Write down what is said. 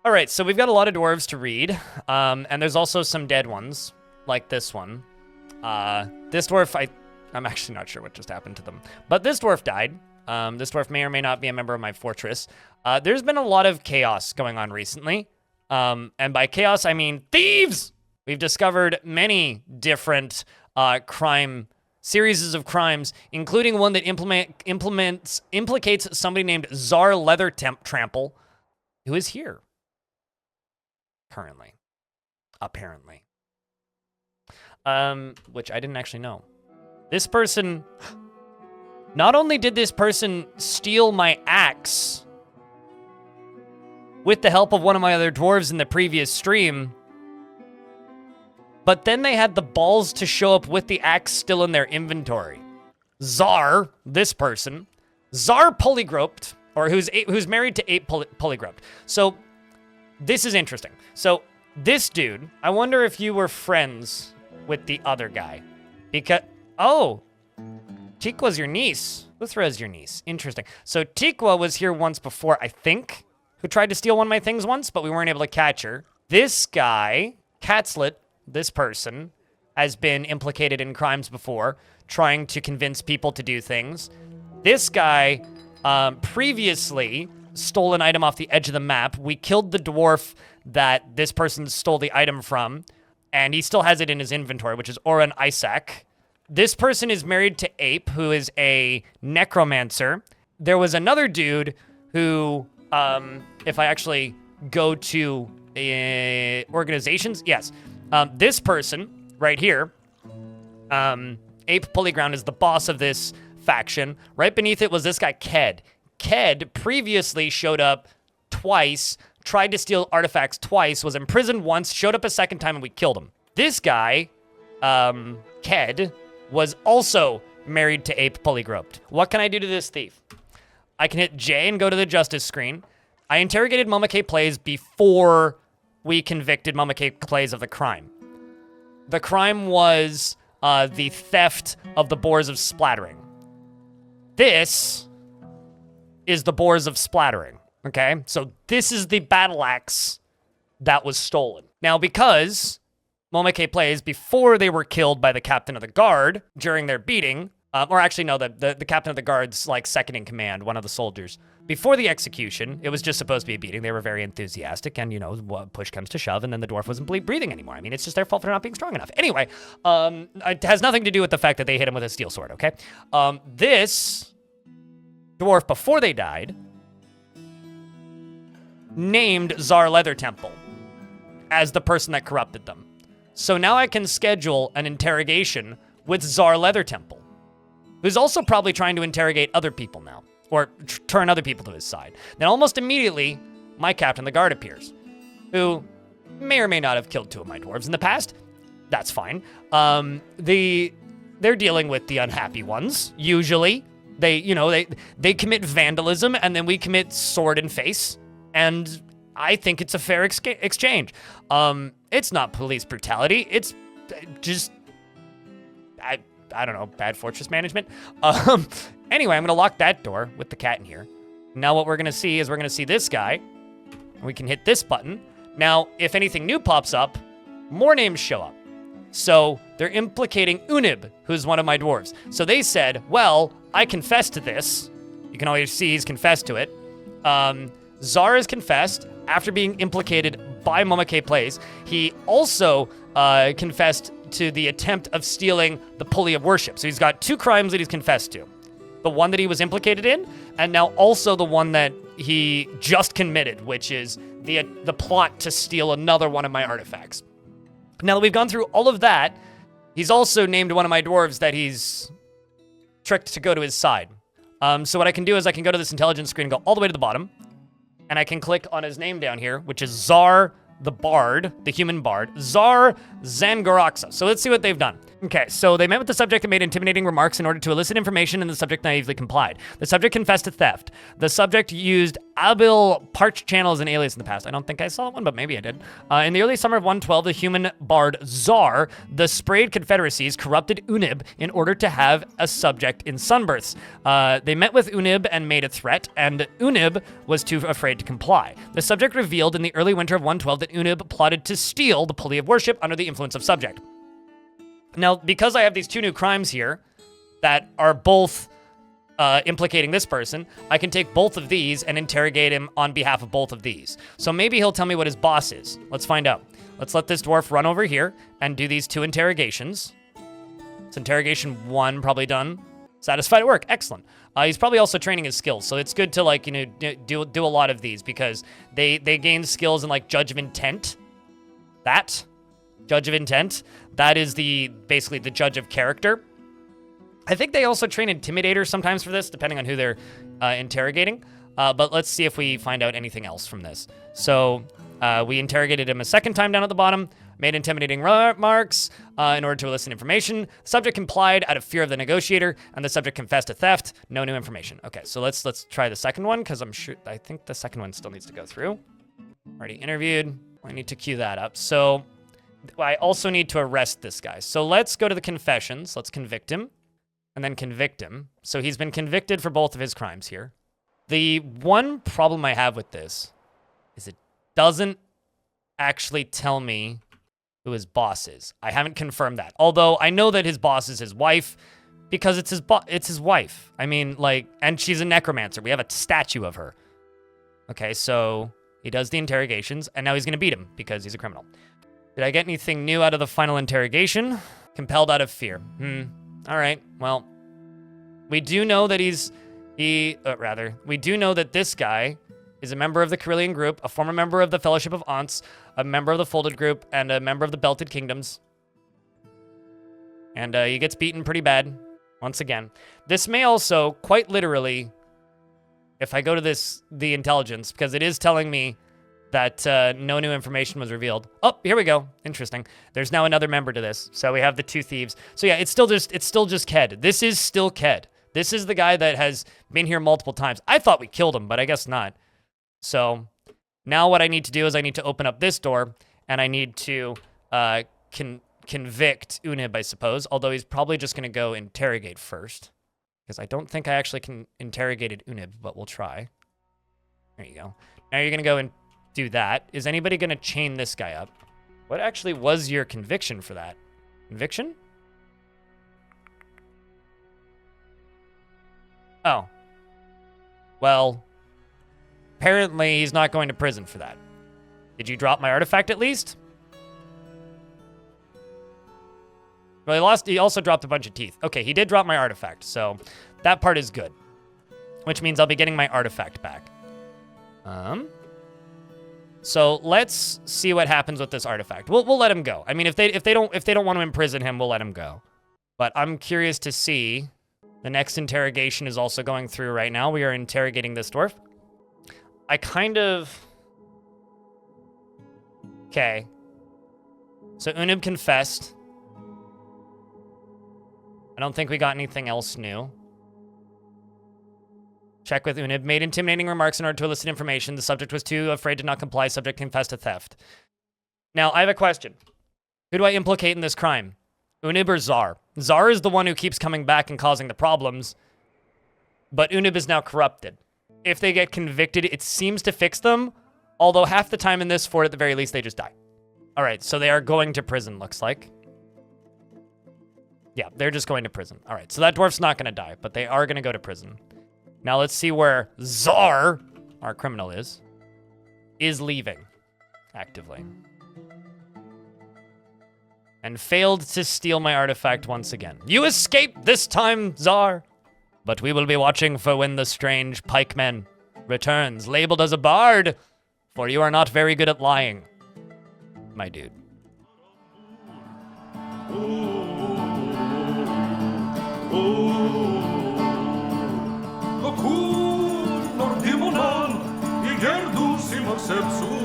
All right, so we've got a lot of dwarves to read, and there's also some dead ones, like this one. This dwarf, I'm actually not sure what just happened to them, but this dwarf died. This dwarf may or may not be a member of my fortress. There's been a lot of chaos going on recently, and by chaos, I mean thieves! We've discovered many different series of crimes, including one that implicates somebody named Czar Leather Trample, who is here. Currently. Apparently. Which I didn't actually know. This person... Not only did this person steal my axe with the help of one of my other dwarves in the previous stream, but then they had the balls to show up with the axe still in their inventory. Czar, this person, Czar Polygroped, or who's married to Ape Polygroped. So, this is interesting. So, this dude, I wonder if you were friends with the other guy. Because, oh, Tikwa's your niece. Luthra's your niece. Interesting. So, Tikwa was here once before, I think, who tried to steal one of my things once, but we weren't able to catch her. This guy, Catslet, this person, has been implicated in crimes before, trying to convince people to do things. This guy previously stole an item off the edge of the map. We killed the dwarf that this person stole the item from, and he still has it in his inventory, which is Oren Isaac. This person is married to Ape, who is a necromancer. There was another dude who, if I actually go to organizations, yes. This person right here, Ape Polyground, is the boss of this faction. Right beneath it was this guy, Ked. Ked previously showed up twice, tried to steal artifacts twice, was imprisoned once, showed up a second time, and we killed him. This guy, Ked, was also married to Ape Polygroped. What can I do to this thief? I can hit J and go to the justice screen. I interrogated Mama K Plays before we convicted Mama K Plays of the crime. The crime was the theft of the Boars of Splattering. This is the Boars of Splattering, okay? So this is the battle axe that was stolen. Now, because Mama K Plays, before they were killed by the captain of the guard during their beating, or actually, no, the captain of the guard's, like, second in command, one of the soldiers. Before the execution, it was just supposed to be a beating. They were very enthusiastic, and, you know, push comes to shove, and then the dwarf wasn't breathing anymore. I mean, it's just their fault for not being strong enough. Anyway, it has nothing to do with the fact that they hit him with a steel sword, okay? This dwarf, before they died, named Czar Leather Temple as the person that corrupted them. So now I can schedule an interrogation with Czar Leather Temple, who's also probably trying to interrogate other people now, or turn other people to his side. Then almost immediately, my captain, the guard, appears, who may or may not have killed two of my dwarves in the past. That's fine. They're dealing with the unhappy ones, usually. They commit vandalism, and then we commit sword and face, and I think it's a fair exchange. It's not police brutality. It's just, I don't know, bad fortress management. Anyway, I'm gonna lock that door with the cat in here. Now what we're gonna see is we're gonna see this guy. We can hit this button. Now, if anything new pops up, more names show up. So they're implicating Unib, who's one of my dwarves. So they said, well, I confessed to this. You can always see he's confessed to it. Czar has confessed after being implicated by Mama K Plays. He also confessed to the attempt of stealing the Pulley of Worship. So he's got two crimes that he's confessed to. The one that he was implicated in, and now also the one that he just committed, which is the plot to steal another one of my artifacts. Now that we've gone through all of that, he's also named one of my dwarves that he's tricked to go to his side. So what I can do is I can go to this intelligence screen and go all the way to the bottom, and I can click on his name down here, which is Czar the bard, the human bard, Tsar Zangoraxa. So let's see what they've done. Okay, so they met with the subject and made intimidating remarks in order to elicit information, and the subject naively complied. The subject confessed to theft. The subject used Abil Parch Channel as an alias in the past. I don't think I saw one, but maybe I did. In the early summer of 112, the human bard Tsar, the sprayed confederacies, corrupted Unib in order to have a subject in Sunbursts. They met with Unib and made a threat, and Unib was too afraid to comply. The subject revealed in the early winter of 112 that Unib plotted to steal the pulley of worship under the influence of subject. Now, because I have these two new crimes here that are both implicating this person, I can take both of these and interrogate him on behalf of both of these. So maybe he'll tell me what his boss is. Let's find out. Let's let this dwarf run over here and do these two interrogations. It's interrogation 1 probably done. Satisfied at work. Excellent. He's probably also training his skills, so it's good to, like, you know, do a lot of these because they gain skills in, like, Judge of Intent. Judge of Intent. That is basically the judge of character. I think they also train Intimidator sometimes for this, depending on who they're interrogating. But let's see if we find out anything else from this. So we interrogated him a second time down at the bottom, made intimidating remarks in order to elicit information. The subject complied out of fear of the negotiator, and the subject confessed to theft. No new information. Okay, so let's try the second one, because I think the second one still needs to go through. Already interviewed. I need to queue that up. So I also need to arrest this guy. So let's go to the confessions. Let's convict him, and then convict him. So he's been convicted for both of his crimes here. The one problem I have with this is it doesn't actually tell me who his boss is. I haven't confirmed that. Although I know that his boss is his wife because it's his wife. I mean, like, and she's a necromancer. We have a statue of her. Okay, so he does the interrogations, and now he's going to beat him because he's a criminal. Did I get anything new out of the final interrogation? Compelled out of fear. All right, well, we do know that we do know that this guy is a member of the Carillion group, a former member of the Fellowship of Aunts, a member of the Folded group, and a member of the Belted Kingdoms. And he gets beaten pretty bad, once again. This may also, quite literally, if I go to the intelligence, because it is telling me that no new information was revealed. Oh, here we go. Interesting. There's now another member to this. So we have the two thieves. So yeah, it's still just Ked. This is still Ked. This is the guy that has been here multiple times. I thought we killed him, but I guess not. So now what I need to do is I need to open up this door, and I need to convict Unib, I suppose, although he's probably just going to go interrogate first, because I don't think I actually interrogated Unib, but we'll try. There you go. Now you're going to go and do that. Is anybody going to chain this guy up? What actually was your conviction for that? Conviction? Oh. Well, apparently he's not going to prison for that. Did you drop my artifact at least? Well, he also dropped a bunch of teeth. Okay, he did drop my artifact, so that part is good. Which means I'll be getting my artifact back. So let's see what happens with this artifact. We'll let him go. I mean, if they don't want to imprison him, we'll let him go. But I'm curious to see. The next interrogation is also going through right now. We are interrogating this dwarf. Okay. So Unib confessed. I don't think we got anything else new. Check with Unib. Made intimidating remarks in order to elicit information. The subject was too afraid to not comply. Subject confessed to theft. Now, I have a question. Who do I implicate in this crime? Unib or Tsar? Tsar is the one who keeps coming back and causing the problems, but Unib is now corrupted. If they get convicted, it seems to fix them, although half the time in this fort, at the very least, they just die. All right, so they are going to prison, looks like. Yeah, they're just going to prison. All right, so that dwarf's not going to die, but they are going to go to prison. Now let's see where Tsar, our criminal, is leaving actively. And failed to steal my artifact once again. You escaped this time, Tsar! But we will be watching for when the strange pikeman returns, labeled as a bard, for you are not very good at lying, my dude. Sercu